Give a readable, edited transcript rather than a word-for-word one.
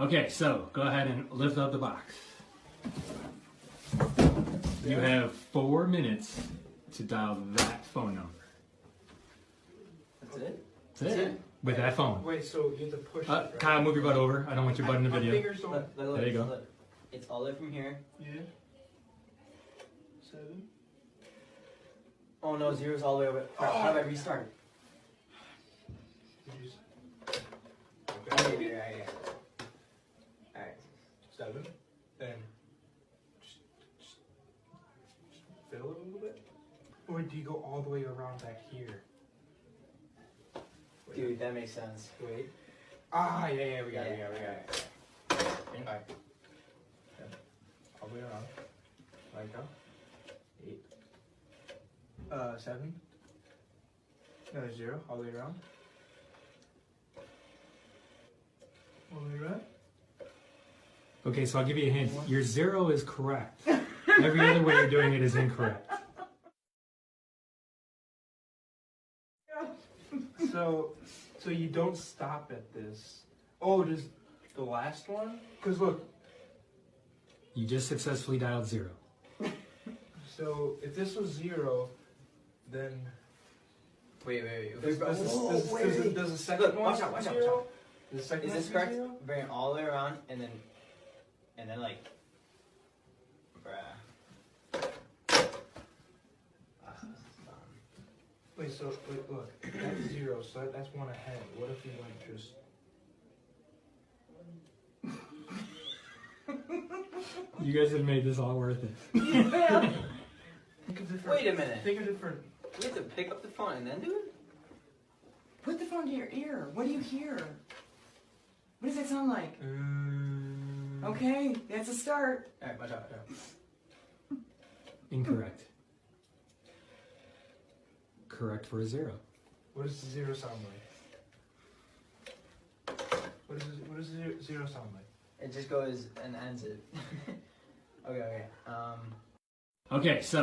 Okay, so go ahead and lift up the box. You have 4 minutes to dial that phone number. That's it? That's it. With that phone. Wait, so you have to push it, right? Kyle, move your butt over. I don't want your butt in the My video. fingers don't... Look, There you go. Look. It's all the way from here. Yeah. 7. Oh no, zero's all the way over. How do I restart? Did you... Okay. Right. Alright. 7. Then... Just fill it a little bit? Or do you go all the way around back here? Wait. Dude, that makes sense. Wait. Ah, yeah, we got it. Alright. All the way around. Like go. 8. 7. Another 0. All the way around. All the way around. Okay, so I'll give you a hint. Your 0 is correct. Every other way you're doing it is incorrect. So you don't stop at this. Oh, does the last one? Because look. You just successfully dialed 0. So if this was 0, then Wait. does the second Look, one? watch out. Does the second Is one this be correct? 0? Bring it all the way around and then like, bruh. Wait, look. That's 0, so that's 1 ahead. What if you went just... You guys have made this all worth it. Think of different... Wait a minute. Think of different... We have to pick up the phone and then do it? Put the phone to your ear. What do you hear? What does that sound like? Okay, that's a start. Alright, watch out. Incorrect. Correct for a 0. What does the 0 sound like? What does 0 sound like? It just goes and ends it. Okay. Okay, so